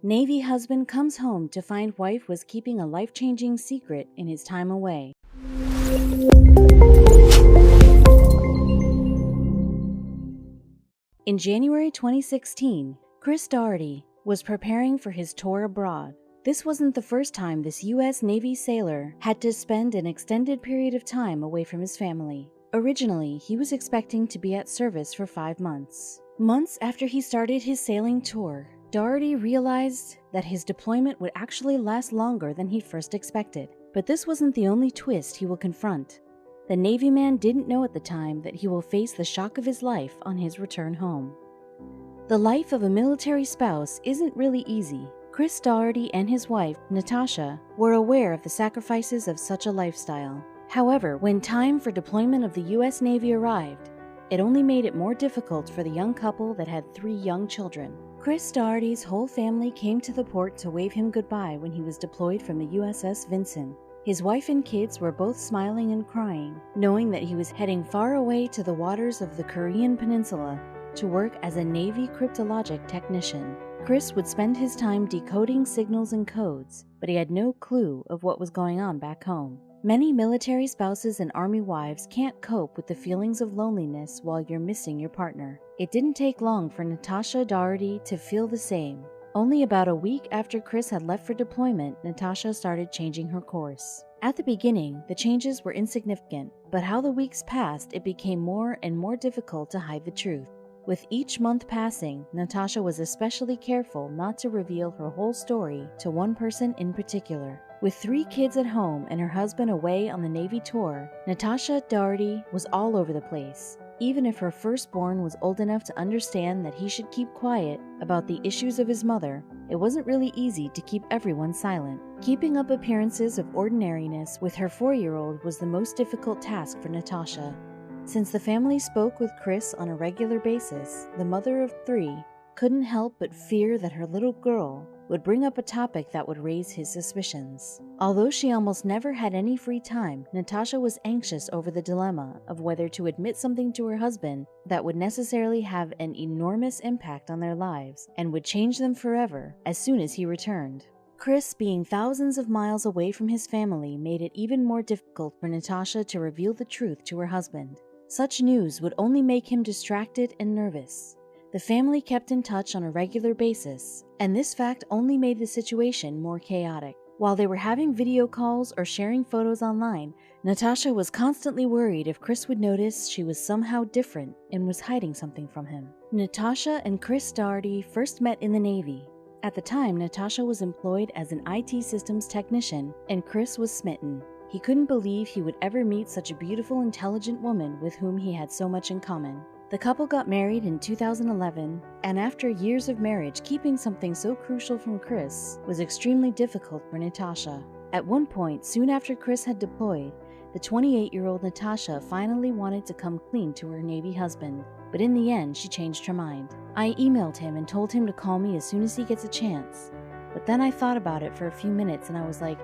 Navy husband comes home to find wife was keeping a life-changing secret in his time away. In January 2016, Chris Doherty was preparing for his tour abroad. This wasn't the first time this U.S. Navy sailor had to spend an extended period of time away from his family. Originally, he was expecting to be at service for 5 months. Months after he started his sailing tour, Doherty realized that his deployment would actually last longer than he first expected. But this wasn't the only twist he will confront. The Navy man didn't know at the time that he will face the shock of his life on his return home. The life of a military spouse isn't really easy. Chris Doherty and his wife, Natasha, were aware of the sacrifices of such a lifestyle. However, when time for deployment of the U.S. Navy arrived, it only made it more difficult for the young couple that had 3 young children. Chris Doherty's whole family came to the port to wave him goodbye when he was deployed from the USS Vincent. His wife and kids were both smiling and crying, knowing that he was heading far away to the waters of the Korean Peninsula to work as a Navy cryptologic technician. Chris would spend his time decoding signals and codes, but he had no clue of what was going on back home. Many military spouses and Army wives can't cope with the feelings of loneliness while you're missing your partner. It didn't take long for Natasha Doherty to feel the same. Only about a week after Chris had left for deployment, Natasha started changing her course. At the beginning, the changes were insignificant, but how the weeks passed, it became more and more difficult to hide the truth. With each month passing, Natasha was especially careful not to reveal her whole story to one person in particular. With 3 kids at home and her husband away on the Navy tour, Natasha Doherty was all over the place. Even if her firstborn was old enough to understand that he should keep quiet about the issues of his mother, it wasn't really easy to keep everyone silent. Keeping up appearances of ordinariness with her 4-year-old was the most difficult task for Natasha. Since the family spoke with Chris on a regular basis, the mother of 3 couldn't help but fear that her little girl would bring up a topic that would raise his suspicions. Although she almost never had any free time, Natasha was anxious over the dilemma of whether to admit something to her husband that would necessarily have an enormous impact on their lives and would change them forever as soon as he returned. Chris, being thousands of miles away from his family, made it even more difficult for Natasha to reveal the truth to her husband. Such news would only make him distracted and nervous. The family kept in touch on a regular basis, and this fact only made the situation more chaotic. While they were having video calls or sharing photos online, Natasha was constantly worried if Chris would notice she was somehow different and was hiding something from him. Natasha and Chris Doherty first met in the Navy. At the time, Natasha was employed as an IT systems technician, and Chris was smitten. He couldn't believe he would ever meet such a beautiful, intelligent woman with whom he had so much in common. The couple got married in 2011, and after years of marriage, keeping something so crucial from Chris was extremely difficult for Natasha. At one point, soon after Chris had deployed, the 28-year-old Natasha finally wanted to come clean to her Navy husband, but in the end, she changed her mind. I emailed him and told him to call me as soon as he gets a chance. But then I thought about it for a few minutes and I was like,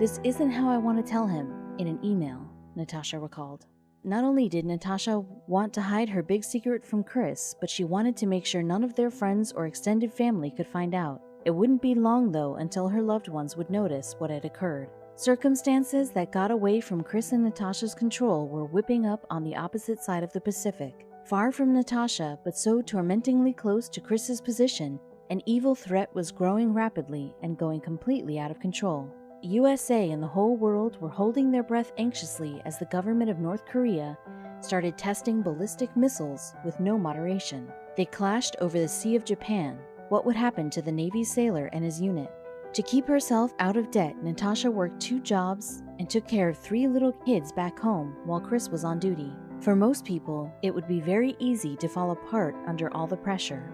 this isn't how I want to tell him in an email, Natasha recalled. Not only did Natasha want to hide her big secret from Chris, but she wanted to make sure none of their friends or extended family could find out. It wouldn't be long, though, until her loved ones would notice what had occurred. Circumstances that got away from Chris and Natasha's control were whipping up on the opposite side of the Pacific. Far from Natasha, but so tormentingly close to Chris's position, an evil threat was growing rapidly and going completely out of control. USA and the whole world were holding their breath anxiously as the government of North Korea started testing ballistic missiles with no moderation. They clashed over the Sea of Japan. What would happen to the Navy sailor and his unit? To keep herself out of debt, Natasha worked 2 jobs and took care of 3 little kids back home while Chris was on duty. For most people, it would be very easy to fall apart under all the pressure.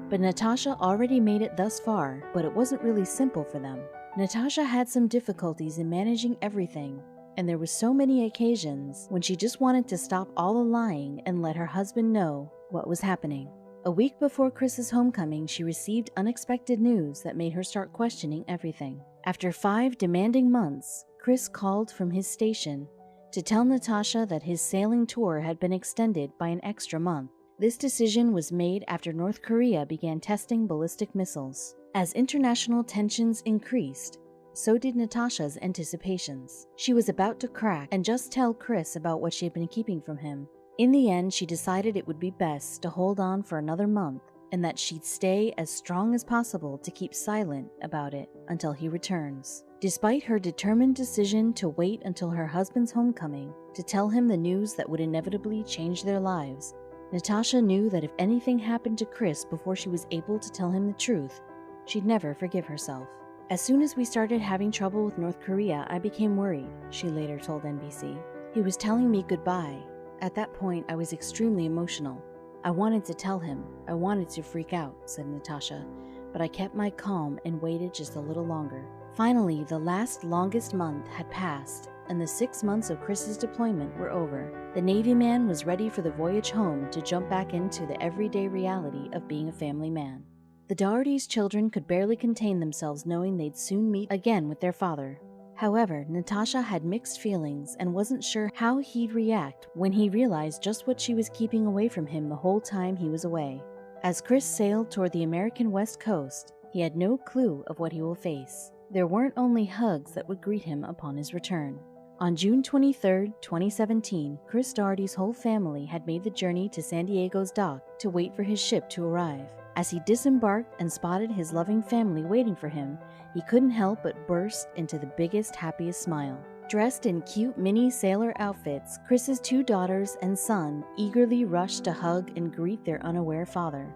But Natasha already made it thus far, but it wasn't really simple for them. Natasha had some difficulties in managing everything, and there were so many occasions when she just wanted to stop all the lying and let her husband know what was happening. A week before Chris's homecoming, she received unexpected news that made her start questioning everything. After 5 demanding months, Chris called from his station to tell Natasha that his sailing tour had been extended by an extra month. This decision was made after North Korea began testing ballistic missiles. As international tensions increased, so did Natasha's anticipations. She was about to crack and just tell Chris about what she had been keeping from him. In the end, she decided it would be best to hold on for another month and that she'd stay as strong as possible to keep silent about it until he returns. Despite her determined decision to wait until her husband's homecoming to tell him the news that would inevitably change their lives, Natasha knew that if anything happened to Chris before she was able to tell him the truth, she'd never forgive herself. As soon as we started having trouble with North Korea, I became worried, she later told NBC. He was telling me goodbye. At that point, I was extremely emotional. I wanted to tell him. I wanted to freak out, said Natasha, but I kept my calm and waited just a little longer. Finally, the longest month had passed, and the 6 months of Chris's deployment were over. The Navy man was ready for the voyage home to jump back into the everyday reality of being a family man. The Doherty's children could barely contain themselves knowing they'd soon meet again with their father. However, Natasha had mixed feelings and wasn't sure how he'd react when he realized just what she was keeping away from him the whole time he was away. As Chris sailed toward the American West Coast, he had no clue of what he will face. There weren't only hugs that would greet him upon his return. On June 23, 2017, Chris Doherty's whole family had made the journey to San Diego's dock to wait for his ship to arrive. As he disembarked and spotted his loving family waiting for him, he couldn't help but burst into the biggest, happiest smile. Dressed in cute mini sailor outfits, Chris's 2 daughters and son eagerly rushed to hug and greet their unaware father.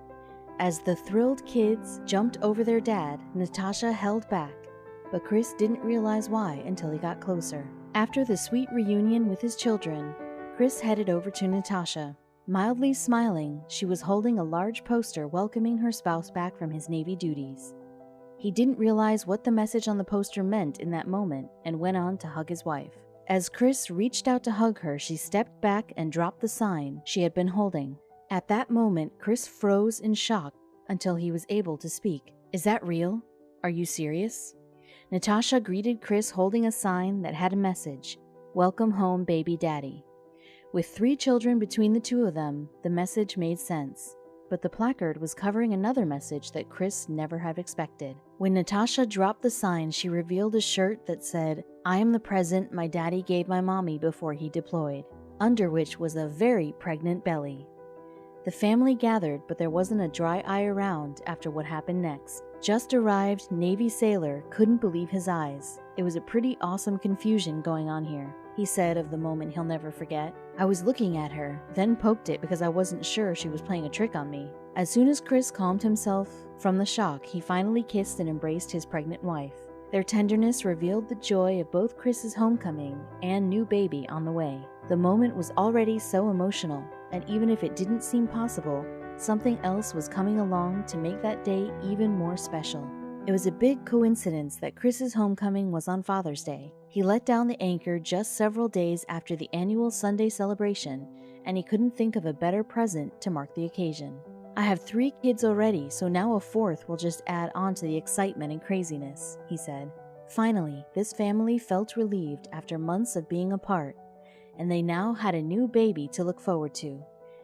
As the thrilled kids jumped over their dad, Natasha held back, but Chris didn't realize why until he got closer. After the sweet reunion with his children, Chris headed over to Natasha. Mildly smiling, she was holding a large poster welcoming her spouse back from his Navy duties. He didn't realize what the message on the poster meant in that moment and went on to hug his wife. As Chris reached out to hug her, she stepped back and dropped the sign she had been holding. At that moment, Chris froze in shock until he was able to speak. "Is that real? Are you serious?" Natasha greeted Chris holding a sign that had a message, "Welcome home, baby daddy." With 3 children between the 2 of them, the message made sense. But the placard was covering another message that Chris never had expected. When Natasha dropped the sign, she revealed a shirt that said, "I am the present my daddy gave my mommy before he deployed," under which was a very pregnant belly. The family gathered, but there wasn't a dry eye around after what happened next. Just arrived Navy sailor couldn't believe his eyes. It was a pretty awesome confusion going on here, he said of the moment he'll never forget. "I was looking at her, then poked it because I wasn't sure she was playing a trick on me." As soon as Chris calmed himself from the shock, he finally kissed and embraced his pregnant wife. Their tenderness revealed the joy of both Chris's homecoming and new baby on the way. The moment was already so emotional, and even if it didn't seem possible, something else was coming along to make that day even more special. It was a big coincidence that Chris's homecoming was on Father's Day. He let down the anchor just several days after the annual Sunday celebration, and he couldn't think of a better present to mark the occasion. "I have 3 kids already, so now a 4th will just add on to the excitement and craziness," he said. Finally, this family felt relieved after months of being apart, and they now had a new baby to look forward to.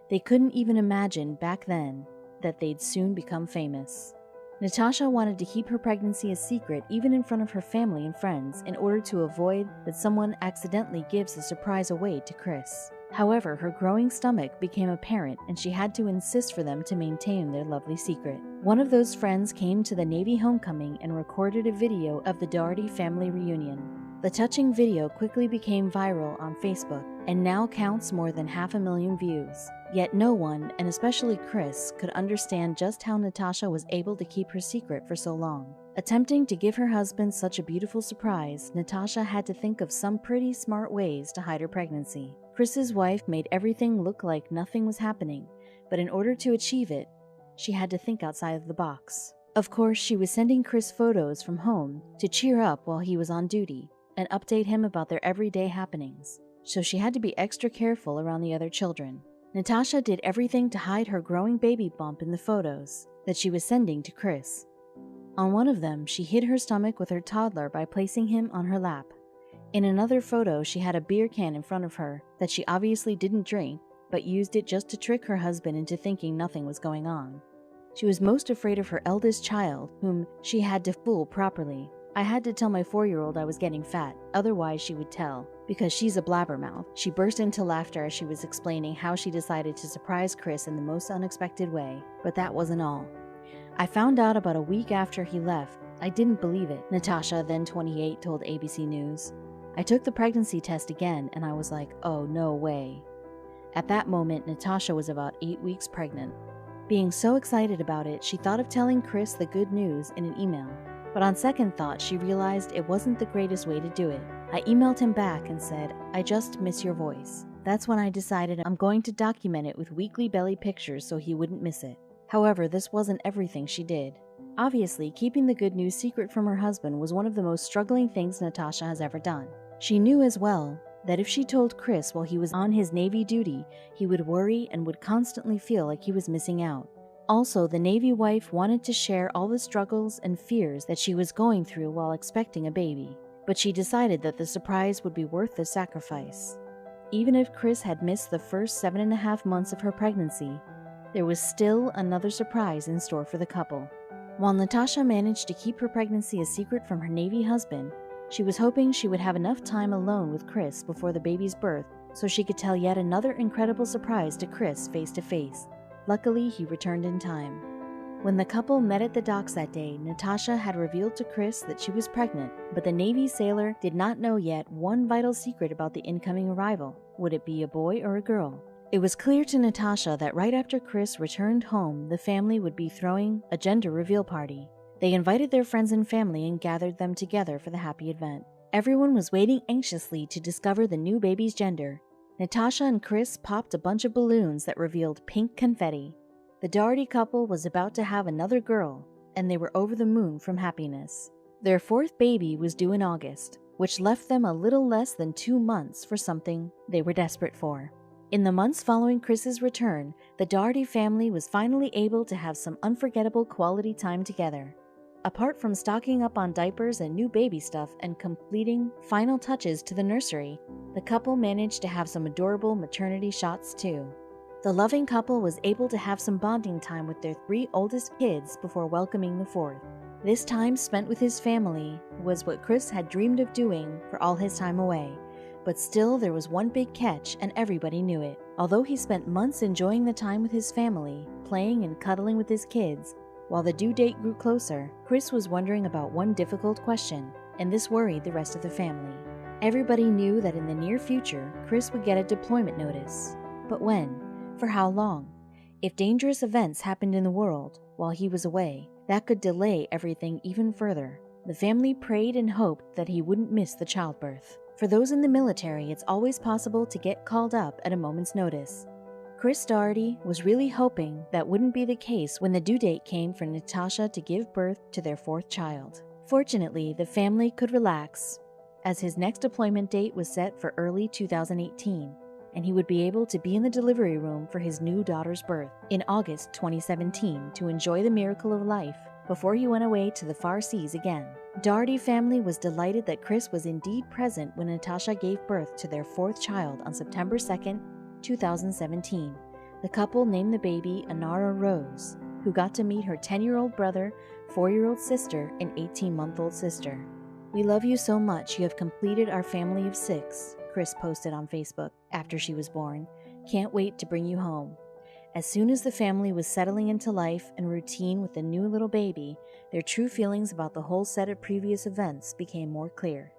They couldn't even imagine back then that they'd soon become famous. Natasha wanted to keep her pregnancy a secret even in front of her family and friends in order to avoid that someone accidentally gives the surprise away to Chris. However, her growing stomach became apparent and she had to insist for them to maintain their lovely secret. One of those friends came to the Navy homecoming and recorded a video of the Doherty family reunion. The touching video quickly became viral on Facebook and now counts more than 500,000 views. Yet no one, and especially Chris, could understand just how Natasha was able to keep her secret for so long. Attempting to give her husband such a beautiful surprise, Natasha had to think of some pretty smart ways to hide her pregnancy. Chris's wife made everything look like nothing was happening, but in order to achieve it, she had to think outside of the box. Of course, she was sending Chris photos from home to cheer up while he was on duty and update him about their everyday happenings, so she had to be extra careful around the other children. Natasha did everything to hide her growing baby bump in the photos that she was sending to Chris. On one of them, she hid her stomach with her toddler by placing him on her lap. In another photo, she had a beer can in front of her that she obviously didn't drink, but used it just to trick her husband into thinking nothing was going on. She was most afraid of her eldest child, whom she had to fool properly. I had to tell my 4-year-old I was getting fat, otherwise she would tell. Because she's a blabbermouth, she burst into laughter as she was explaining how she decided to surprise Chris in the most unexpected way. But that wasn't all. I found out about a week after he left. I didn't believe it, Natasha, then 28, told ABC News. I took the pregnancy test again, and I was like, oh, no way. At that moment, Natasha was about 8 weeks pregnant. Being so excited about it, she thought of telling Chris the good news in an email. But on second thought, she realized it wasn't the greatest way to do it. I emailed him back and said, I just miss your voice. That's when I decided I'm going to document it with weekly belly pictures so he wouldn't miss it. However, this wasn't everything she did. Obviously, keeping the good news secret from her husband was one of the most struggling things Natasha has ever done. She knew as well that if she told Chris while he was on his Navy duty, he would worry and would constantly feel like he was missing out. Also, the Navy wife wanted to share all the struggles and fears that she was going through while expecting a baby, but she decided that the surprise would be worth the sacrifice. Even if Chris had missed the first 7.5 months of her pregnancy, there was still another surprise in store for the couple. While Natasha managed to keep her pregnancy a secret from her Navy husband, she was hoping she would have enough time alone with Chris before the baby's birth so she could tell yet another incredible surprise to Chris face to face. Luckily, he returned in time. When the couple met at the docks that day, Natasha had revealed to Chris that she was pregnant, but the Navy sailor did not know yet one vital secret about the incoming arrival. Would it be a boy or a girl? It was clear to Natasha that right after Chris returned home, the family would be throwing a gender reveal party. They invited their friends and family and gathered them together for the happy event. Everyone was waiting anxiously to discover the new baby's gender. Natasha and Chris popped a bunch of balloons that revealed pink confetti. The Doherty couple was about to have another girl, and they were over the moon from happiness. Their 4th baby was due in August, which left them a little less than 2 months for something they were desperate for. In the months following Chris's return, the Doherty family was finally able to have some unforgettable quality time together. Apart from stocking up on diapers and new baby stuff and completing final touches to the nursery, the couple managed to have some adorable maternity shots too. The loving couple was able to have some bonding time with their 3 oldest kids before welcoming the 4th. This time spent with his family was what Chris had dreamed of doing for all his time away. But still, there was one big catch, and everybody knew it. Although he spent months enjoying the time with his family, playing and cuddling with his kids, while the due date grew closer, Chris was wondering about one difficult question, and this worried the rest of the family. Everybody knew that in the near future, Chris would get a deployment notice. But when? For how long? If dangerous events happened in the world while he was away, that could delay everything even further. The family prayed and hoped that he wouldn't miss the childbirth. For those in the military, it's always possible to get called up at a moment's notice. Chris Doherty was really hoping that wouldn't be the case when the due date came for Natasha to give birth to their 4th child. Fortunately, the family could relax, as his next deployment date was set for early 2018, and he would be able to be in the delivery room for his new daughter's birth in August 2017 to enjoy the miracle of life before he went away to the far seas again. Doherty family was delighted that Chris was indeed present when Natasha gave birth to their 4th child on September 2nd, 2017. The couple named the baby Anara Rose, who got to meet her 10-year-old brother, 4-year-old sister, and 18-month-old sister. "We love you so much. You have completed our family of 6, Chris posted on Facebook after she was born. "Can't wait to bring you home." As soon as the family was settling into life and routine with the new little baby, their true feelings about the whole set of previous events became more clear.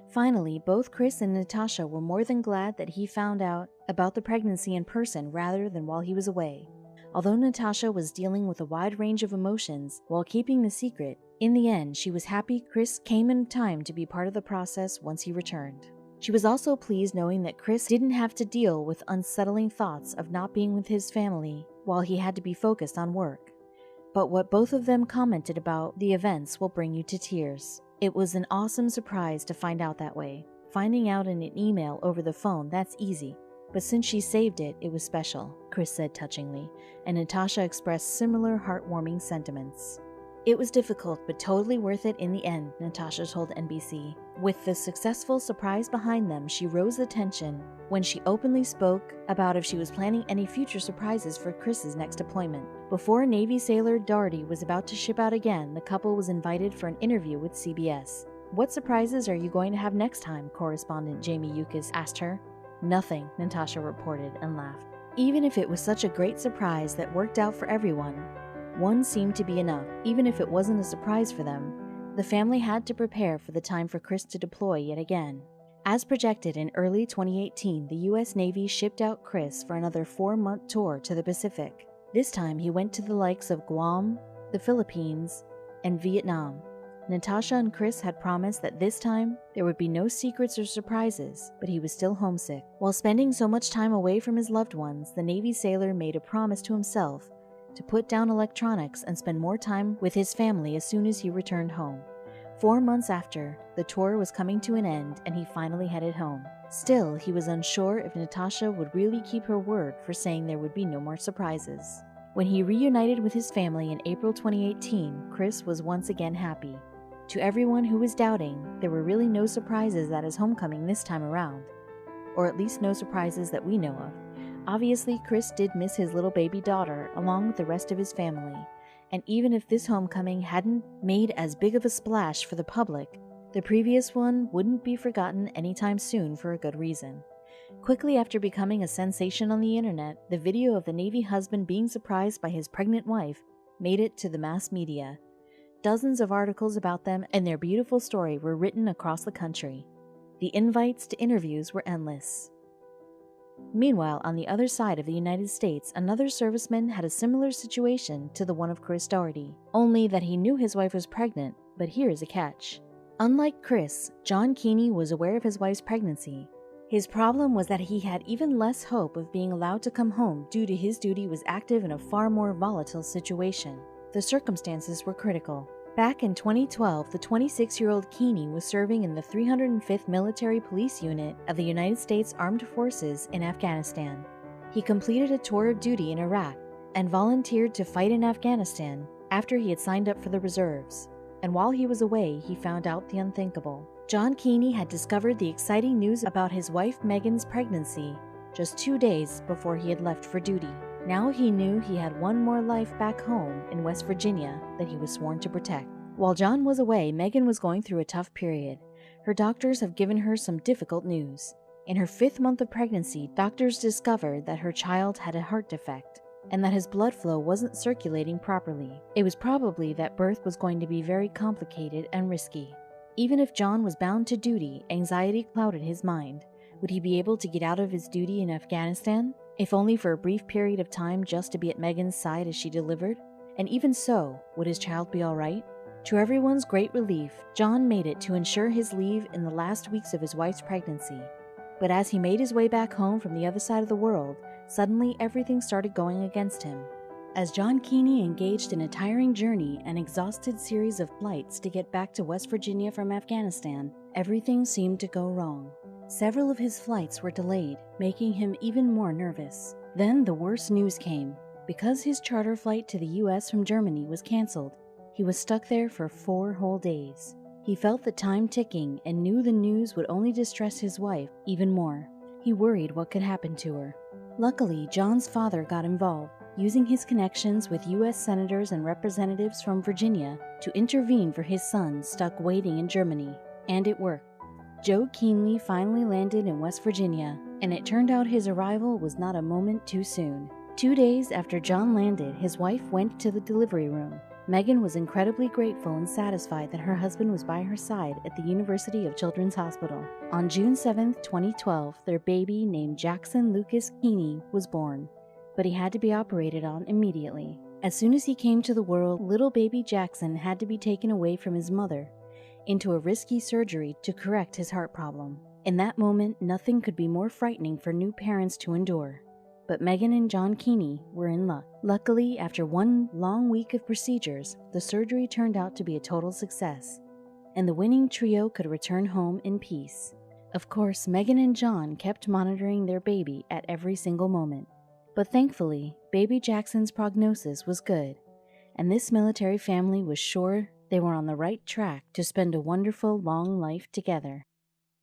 Finally, both Chris and Natasha were more than glad that he found out about the pregnancy in person rather than while he was away. Although Natasha was dealing with a wide range of emotions while keeping the secret, in the end she was happy Chris came in time to be part of the process once he returned. She was also pleased knowing that Chris didn't have to deal with unsettling thoughts of not being with his family while he had to be focused on work. But what both of them commented about the events will bring you to tears. It was an awesome surprise to find out that way. Finding out in an email over the phone, that's easy. But since she saved it, it was special, Chris said touchingly, and Natasha expressed similar heartwarming sentiments. It was difficult, but totally worth it in the end, Natasha told NBC. With the successful surprise behind them, she rose the tension when she openly spoke about if she was planning any future surprises for Chris's next deployment. Before Navy sailor Doherty was about to ship out again, the couple was invited for an interview with CBS. "What surprises are you going to have next time?" correspondent Jamie Yuccas asked her. "Nothing," Natasha reported and laughed. Even if it was such a great surprise that worked out for everyone, one seemed to be enough. Even if it wasn't a surprise for them, the family had to prepare for the time for Chris to deploy yet again. As projected in early 2018, the U.S. Navy shipped out Chris for another 4-month tour to the Pacific. This time he went to the likes of Guam, the Philippines, and Vietnam. Natasha and Chris had promised that this time there would be no secrets or surprises, but he was still homesick. While spending so much time away from his loved ones, the Navy sailor made a promise to himself to put down electronics and spend more time with his family as soon as he returned home. 4 months after, the tour was coming to an end and he finally headed home. Still, he was unsure if Natasha would really keep her word for saying there would be no more surprises. When he reunited with his family in April 2018, Chris was once again happy. To everyone who was doubting, there were really no surprises at his homecoming this time around. Or at least no surprises that we know of. Obviously, Chris did miss his little baby daughter along with the rest of his family, and even if this homecoming hadn't made as big of a splash for the public, the previous one wouldn't be forgotten anytime soon for a good reason. Quickly after becoming a sensation on the internet, the video of the Navy husband being surprised by his pregnant wife made it to the mass media. Dozens of articles about them and their beautiful story were written across the country. The invites to interviews were endless. Meanwhile, on the other side of the United States, another serviceman had a similar situation to the one of Chris Doherty, only that he knew his wife was pregnant, but here is a catch. Unlike Chris, John Keeney was aware of his wife's pregnancy. His problem was that he had even less hope of being allowed to come home due to his duty was active in a far more volatile situation. The circumstances were critical. Back in 2012, the 26-year-old Keeney was serving in the 305th Military Police Unit of the United States Armed Forces in Afghanistan. He completed a tour of duty in Iraq and volunteered to fight in Afghanistan after he had signed up for the reserves. And while he was away, he found out the unthinkable. John Keeney had discovered the exciting news about his wife Megan's pregnancy just 2 days before he had left for duty. Now he knew he had one more life back home in West Virginia that he was sworn to protect. While John was away, Megan was going through a tough period. Her doctors have given her some difficult news. In her 5th month of pregnancy, doctors discovered that her child had a heart defect and that his blood flow wasn't circulating properly. It was probably that birth was going to be very complicated and risky. Even if John was bound to duty, anxiety clouded his mind. Would he be able to get out of his duty in Afghanistan? If only for a brief period of time just to be at Megan's side as she delivered? And even so, would his child be all right? To everyone's great relief, John made it to ensure his leave in the last weeks of his wife's pregnancy. But as he made his way back home from the other side of the world, suddenly everything started going against him. As John Keeney engaged in a tiring journey and exhausted series of flights to get back to West Virginia from Afghanistan, everything seemed to go wrong. Several of his flights were delayed, making him even more nervous. Then the worst news came. Because his charter flight to the U.S. from Germany was canceled, he was stuck there for 4 whole days. He felt the time ticking and knew the news would only distress his wife even more. He worried what could happen to her. Luckily, John's father got involved, using his connections with U.S. senators and representatives from Virginia to intervene for his son stuck waiting in Germany. And it worked. Joe Keeney finally landed in West Virginia, and it turned out his arrival was not a moment too soon. 2 days after John landed, his wife went to the delivery room. Megan was incredibly grateful and satisfied that her husband was by her side at the University of Children's Hospital. On June 7, 2012, their baby named Jackson Lucas Keeney was born, but he had to be operated on immediately. As soon as he came to the world, little baby Jackson had to be taken away from his mother into a risky surgery to correct his heart problem. In that moment, nothing could be more frightening for new parents to endure. But Megan and John Keeney were in luck. Luckily, after 1 long week of procedures, the surgery turned out to be a total success, and the winning trio could return home in peace. Of course, Megan and John kept monitoring their baby at every single moment. But thankfully, baby Jackson's prognosis was good, and this military family was sure they were on the right track to spend a wonderful long life together.